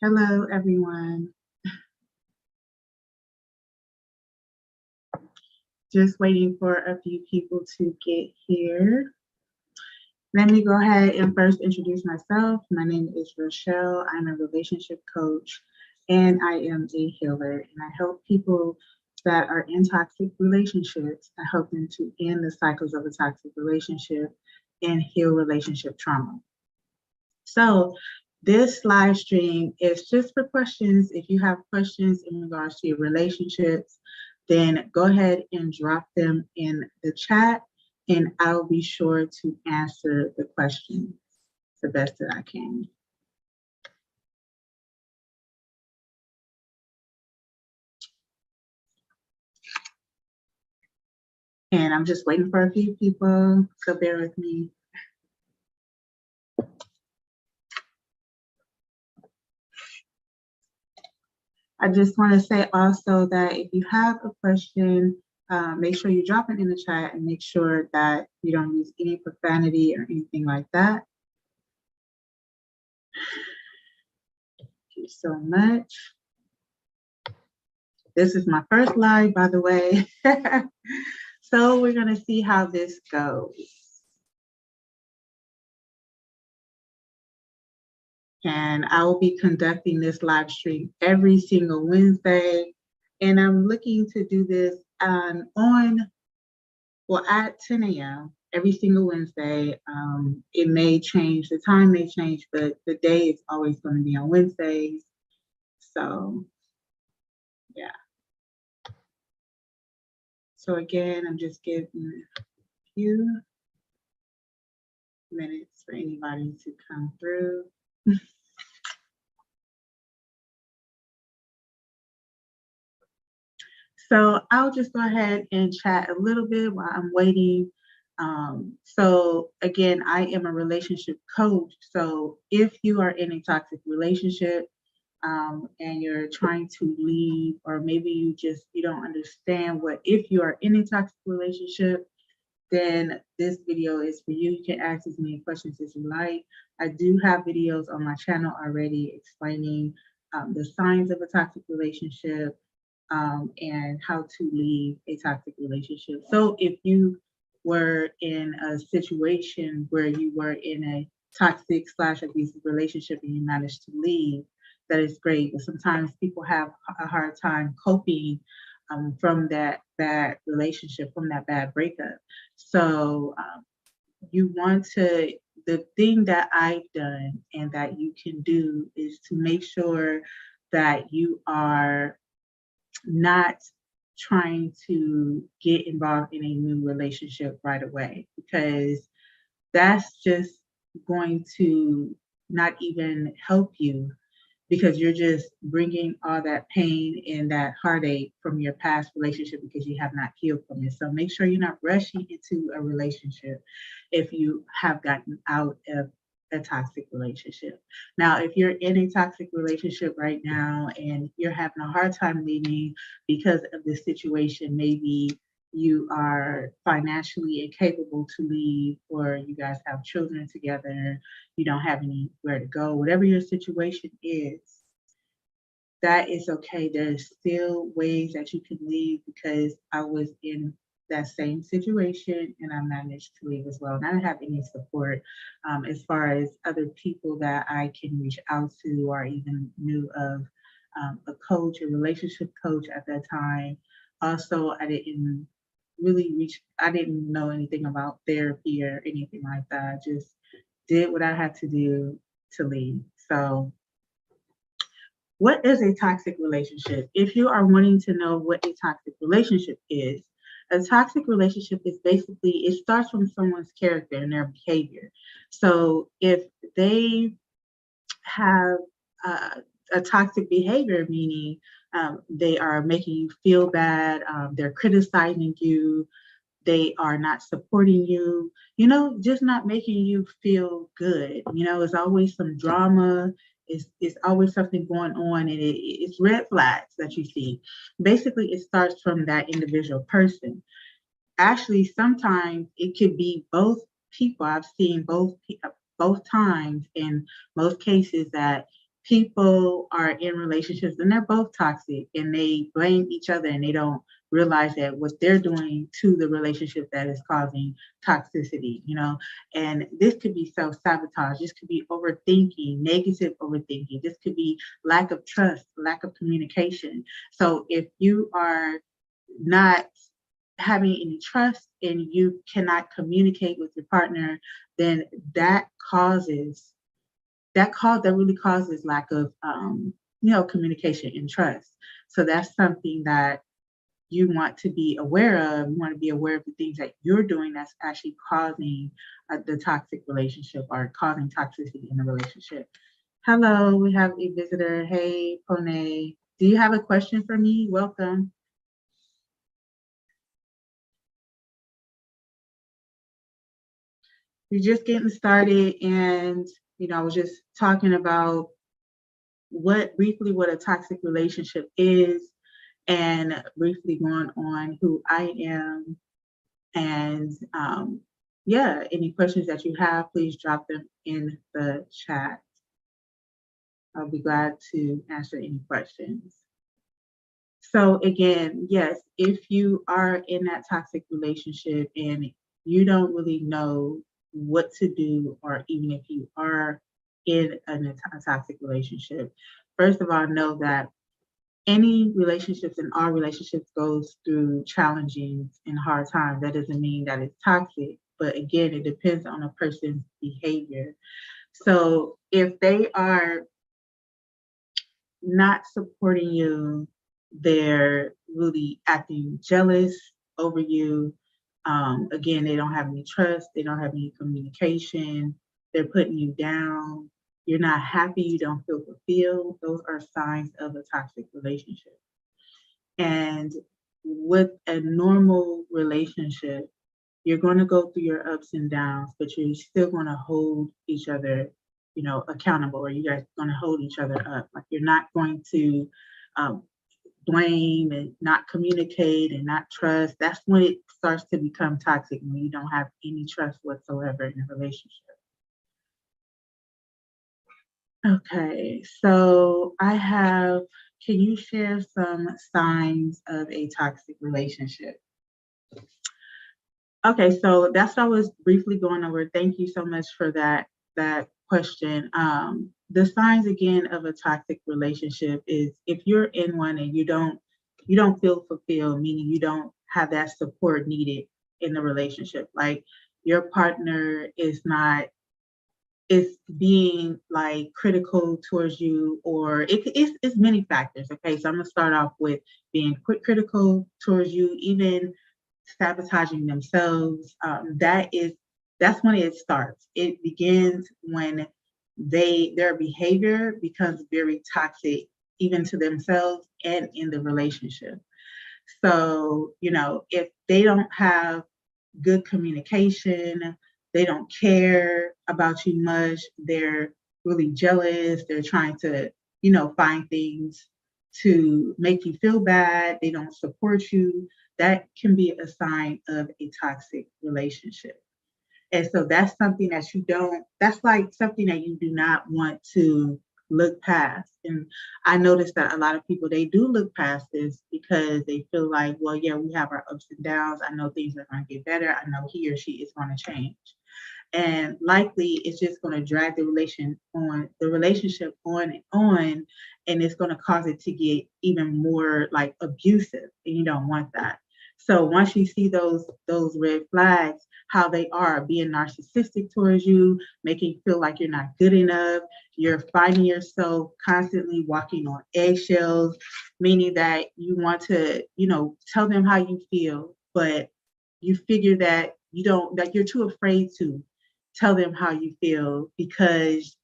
Hello, everyone. Just waiting for a few people to get here. Let me go ahead and first introduce myself. My name is Rochelle. I'm a relationship coach and I am a healer. And I help people that are in toxic relationships. I help them to end the cycles of a toxic relationship and heal relationship trauma. So this live stream is just for questions. If you have questions in regards to your relationships, then go ahead and drop them in the chat and I'll be sure to answer the questions the best that I can. And I'm just waiting for a few people, so bear with me. I just want to say also that if you have a question, make sure you drop it in the chat and make sure that you don't use any profanity or anything like that. Thank you so much. This is my first live, by the way. So we're going to see how this goes. And I will be conducting this live stream every single Wednesday. And I'm looking to do this at 10 a.m. every single Wednesday. It may change, the time may change, but the day is always going to be on Wednesdays. So, yeah. So again, I'm just giving a few minutes for anybody to come through. So I'll just go ahead and chat a little bit while I'm waiting. So again, I am a relationship coach. So if you are in a toxic relationship and you're trying to leave, or maybe you don't understand if you are in a toxic relationship, then this video is for you. You can ask as many questions as you like. I do have videos on my channel already explaining the signs of a toxic relationship, and how to leave a toxic relationship. So if you were in a situation where you were in a toxic/abusive relationship and you managed to leave, that is great. But sometimes people have a hard time coping from that bad relationship, from that bad breakup. So the thing that I've done and that you can do is to make sure that you are not trying to get involved in a new relationship right away, because that's just going to not even help you, because you're just bringing all that pain and that heartache from your past relationship because you have not healed from it. So make sure you're not rushing into a relationship if you have gotten out of a toxic relationship. Now, if you're in a toxic relationship right now and you're having a hard time leaving because of this situation, maybe you are financially incapable to leave, or you guys have children together, you don't have anywhere to go, whatever your situation is, that is okay. There's still ways that you can leave, because I was in that same situation and I managed to leave as well. And I don't have any support as far as other people that I can reach out to, or even knew of a coach, a relationship coach at that time. Also, I didn't know anything about therapy or anything like that. I just did what I had to do to leave. So what is a toxic relationship? If you are wanting to know what a toxic relationship is, a toxic relationship is basically, it starts from someone's character and their behavior. So if they have a toxic behavior, meaning they are making you feel bad, they're criticizing you, they are not supporting you, just not making you feel good. It's always some drama. It's always something going on, and it's red flags that you see. Basically, it starts from that individual person. Actually, sometimes it could be both people. I've seen both times in most cases that people are in relationships and they're both toxic and they blame each other and they don't realize that what they're doing to the relationship that is causing toxicity, and this could be self-sabotage, this could be overthinking, negative overthinking, this could be lack of trust, lack of communication. So if you are not having any trust and you cannot communicate with your partner, then that really causes lack of communication and trust. So that's something that you want to be aware of. You want to be aware of the things that you're doing that's actually causing the toxic relationship or causing toxicity in the relationship. Hello, we have a visitor. Hey, Pone. Do you have a question for me? Welcome. We're just getting started, and I was just talking about briefly what a toxic relationship is, and briefly going on who I am. And any questions that you have, please drop them in the chat. I'll be glad to answer any questions. So again, yes, if you are in that toxic relationship and you don't really know what to do, or even if you are in a toxic relationship, first of all, know that any relationships and all relationships goes through challenging and hard times. That doesn't mean that it's toxic, but again, it depends on a person's behavior. So if they are not supporting you, they're really acting jealous over you. Again, they don't have any trust, they don't have any communication, they're putting you down, you're not happy, you don't feel fulfilled. Those are signs of a toxic relationship. And with a normal relationship, you're going to go through your ups and downs, but you're still going to hold each other, accountable, or you guys are going to hold each other up. Like, you're not going to blame and not communicate and not trust. That's when it starts to become toxic, when you don't have any trust whatsoever in a relationship. Okay, so can you share some signs of a toxic relationship? Okay, so that's what I was briefly going over. Thank you so much for that question. The signs again of a toxic relationship is if you're in one and you don't feel fulfilled, meaning you don't have that support needed in the relationship. Like, your partner is being like critical towards you, or it's many factors. Okay, so I'm gonna start off with being critical towards you, even sabotaging themselves. That's when it starts. It begins when their behavior becomes very toxic, even to themselves and in the relationship. So, if they don't have good communication, they don't care about you much, they're really jealous, they're trying to, find things to make you feel bad, they don't support you, that can be a sign of a toxic relationship. And so that's something that's like something that you do not want to look past. And I noticed that a lot of people, they do look past this because they feel like, well, yeah, we have our ups and downs. I know things are going to get better. I know he or she is going to change. And likely it's just going to drag the relationship on, and it's going to cause it to get even more like abusive, and you don't want that. So once you see those red flags, how they are being narcissistic towards you, making you feel like you're not good enough, you're finding yourself constantly walking on eggshells, meaning that you want to, tell them how you feel, but you figure that you're too afraid to tell them how you feel because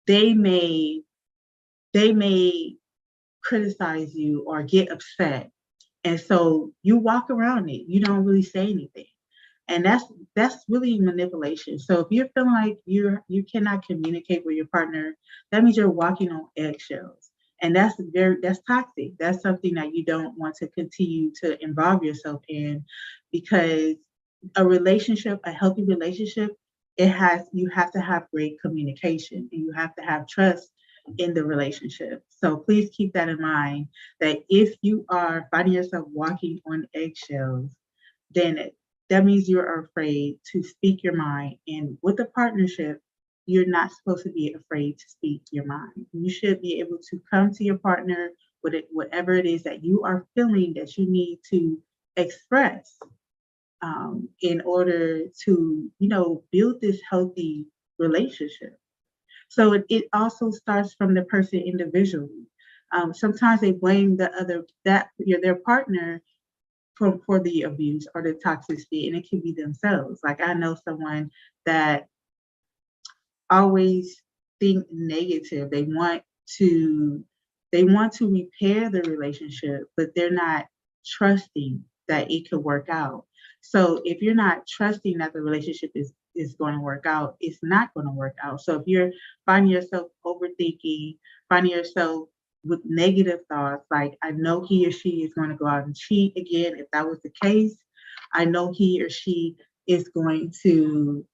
they may criticize you or get upset. And so you walk around it. You don't really say anything. And that's really manipulation. So if you're feeling like you cannot communicate with your partner, that means you're walking on eggshells. And that's toxic. That's something that you don't want to continue to involve yourself in, because a healthy relationship, you have to have great communication, and you have to have trust in the relationship. So please keep that in mind, that if you are finding yourself walking on eggshells, then that means you are afraid to speak your mind. And with a partnership, you're not supposed to be afraid to speak your mind. You should be able to come to your partner with it, whatever it is that you are feeling that you need to express, in order to, build this healthy relationship. So it also starts from the person individually. Sometimes they blame their partner for the abuse or the toxicity, and it can be themselves. Like, I know someone that always think negative. To they want to repair the relationship, but they're not trusting that it could work out. So if you're not trusting that the relationship is going to work out, it's not going to work out. So if you're finding yourself overthinking, finding yourself with negative thoughts, like, I know he or she is going to go out and cheat again. If that was the case, I know he or she is going to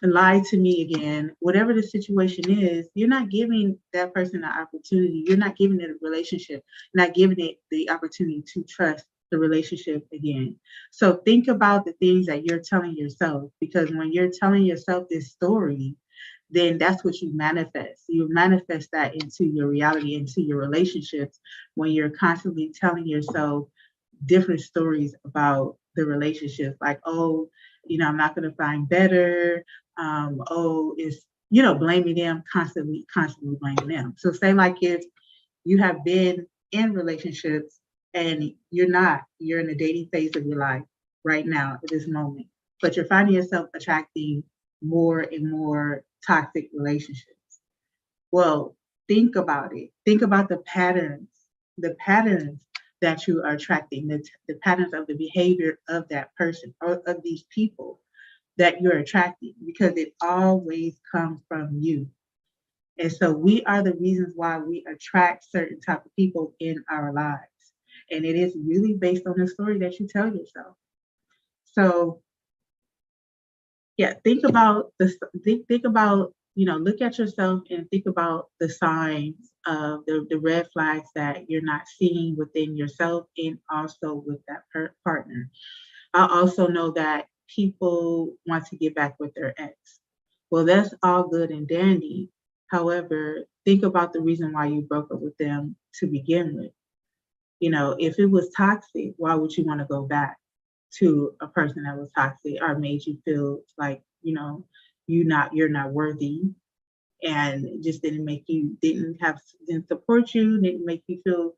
lie to me again. Whatever the situation is, you're not giving that person an opportunity. You're not giving it a relationship, not giving it the opportunity to trust the relationship again. So think about the things that you're telling yourself, because when you're telling yourself this story, then that's what you manifest. You manifest that into your reality, into your relationships, when you're constantly telling yourself different stories about the relationship. Like, oh, I'm not going to find better. Oh, it's, blaming them, constantly blaming them. So say, like, if you have been in relationships and you're in the dating phase of your life right now at this moment, but you're finding yourself attracting more and more toxic relationships. Well, think about it. Think about the patterns that you are attracting, the patterns of the behavior of that person or of these people that you're attracting, because it always comes from you. And so we are the reasons why we attract certain type of people in our lives. And it is really based on the story that you tell yourself. So yeah, think about look at yourself and think about the signs of the red flags that you're not seeing within yourself and also with that partner. I also know that people want to get back with their ex. Well, that's all good and dandy. However, think about the reason why you broke up with them to begin with. If it was toxic, why would you want to go back to a person that was toxic or made you feel like, you're not worthy, and just didn't support you, didn't make you feel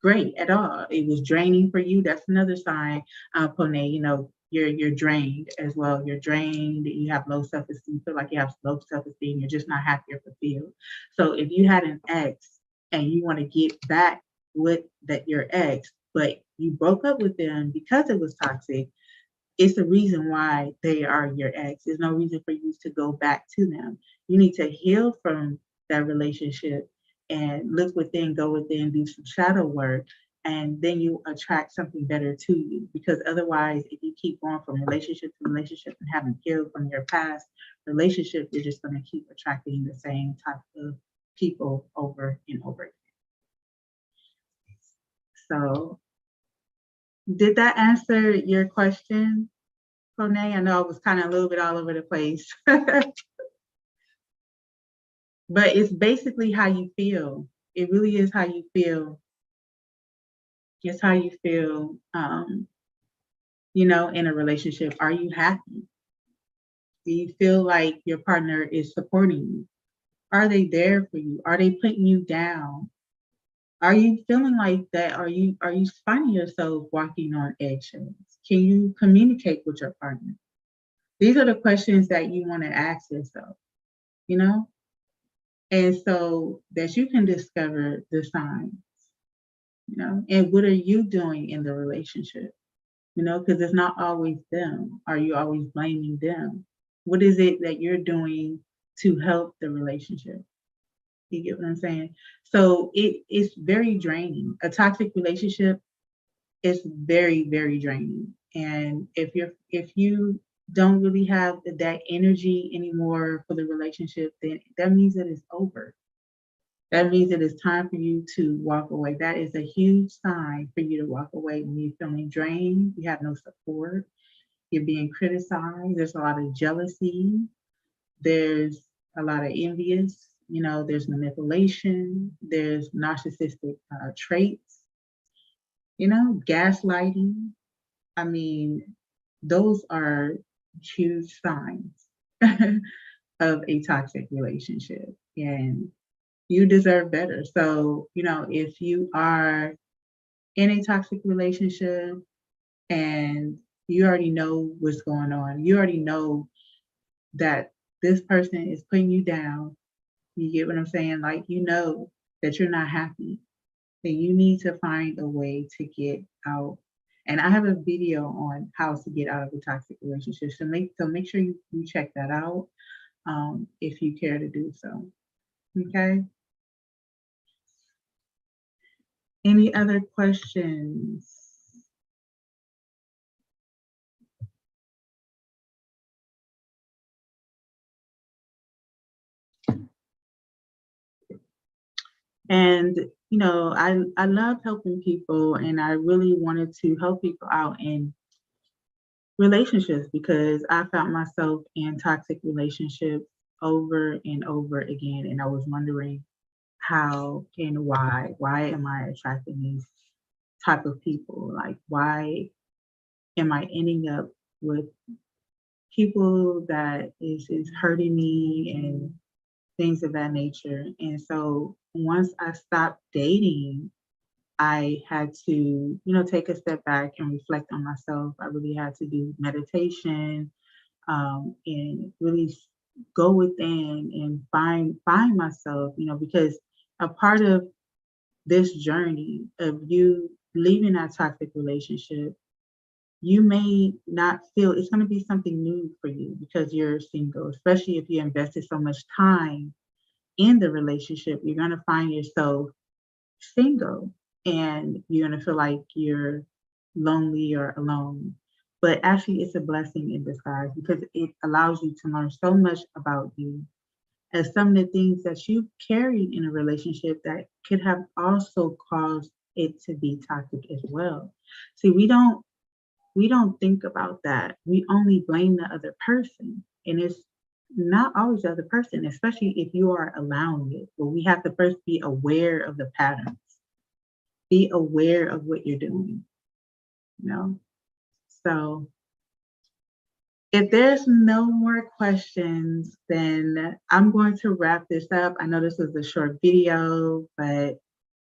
great at all. It was draining for you. That's another sign, Pone, you're drained as well. You're drained, you have low self-esteem, feel like you have low self-esteem, you're just not happy or fulfilled. So if you had an ex and you want to get back with your ex, but you broke up with them because it was toxic, it's the reason why they are your ex. There's no reason for you to go back to them. You need to heal from that relationship and look within, go within, do some shadow work, and then you attract something better to you. Because otherwise, if you keep going from relationship to relationship and haven't healed from your past relationship, you're just going to keep attracting the same type of people over and over again. So, did that answer your question, Pone? I know I was kind of a little bit all over the place. But it's basically how you feel. It really is how you feel. It's how you feel, in a relationship. Are you happy? Do you feel like your partner is supporting you? Are they there for you? Are they putting you down? Are you feeling like that? Are you finding yourself walking on eggshells? Can you communicate with your partner? These are the questions that you want to ask yourself, and so that you can discover the signs, and what are you doing in the relationship? Because it's not always them. Are you always blaming them? What is it that you're doing to help the relationship? You get what I'm saying? So it's very draining. A toxic relationship is very, very draining. And if you don't really have that energy anymore for the relationship, then that means that it's over. That means it is time for you to walk away. That is a huge sign for you to walk away when you're feeling drained, you have no support, you're being criticized, there's a lot of jealousy, there's a lot of envious, there's manipulation, there's narcissistic traits, gaslighting. I mean, those are huge signs of a toxic relationship. And you deserve better. So, if you are in a toxic relationship and you already know what's going on, you already know that this person is putting you down. You get what I'm saying? Like, that you're not happy, then you need to find a way to get out. And I have a video on how to get out of a toxic relationship. So make sure you check that out if you care to do so. Okay. Any other questions? And I love helping people, and I really wanted to help people out in relationships because I found myself in toxic relationships over and over again, and I was wondering how and why. Why am I attracting these type of people? Like, why am I ending up with people that is hurting me and things of that nature? And so once I stopped dating, I had to, take a step back and reflect on myself. I really had to do meditation and really go within and find myself, because a part of this journey of you leaving that toxic relationship, you may not feel it's going to be something new for you because you're single, especially if you invested so much time in the relationship. You're going to find yourself single and you're going to feel like you're lonely or alone. But actually, it's a blessing in disguise because it allows you to learn so much about you and some of the things that you carried in a relationship that could have also caused it to be toxic as well. See, we don't think about that. We only blame the other person, and it's not always the other person, especially if you are allowing it. But we have to first be aware of the patterns, be aware of what you're doing, you know? So if there's no more questions, then I'm going to wrap this up. I know this was a short video, but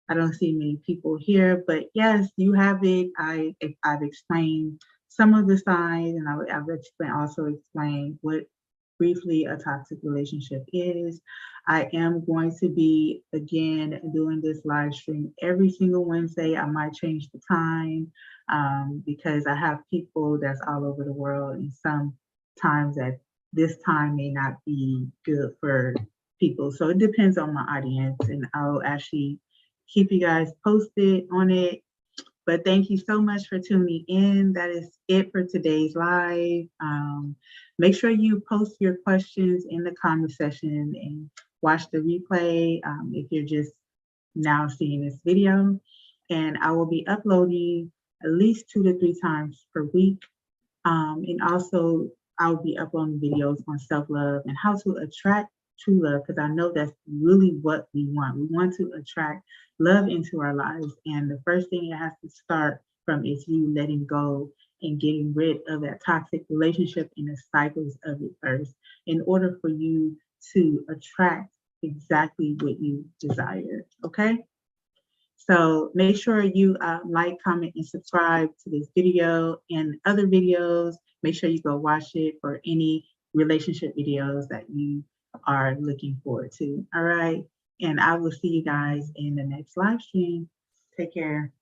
I don't see many people here. But yes, you have it. I've explained some of the signs, and I've also explained what briefly a toxic relationship is. I am going to be again doing this live stream every single Wednesday. I might change the time because I have people that's all over the world, and sometimes at this time may not be good for people. So it depends on my audience, and I'll actually keep you guys posted on it. But thank you so much for tuning in. That is it for today's live. Make sure you post your questions in the comment section and watch the replay if you're just now seeing this video. And I will be uploading at least 2 to 3 times per week. And also, I'll be uploading videos on self-love and how to attract true love, because I know that's really what we want. We want to attract love into our lives. And the first thing it has to start from is you letting go and getting rid of that toxic relationship and the cycles of it first in order for you to attract exactly what you desire. Okay? So make sure you like, comment, and subscribe to this video and other videos. Make sure you go watch it for any relationship videos that you are looking forward to. All right. And I will see you guys in the next live stream. Take care.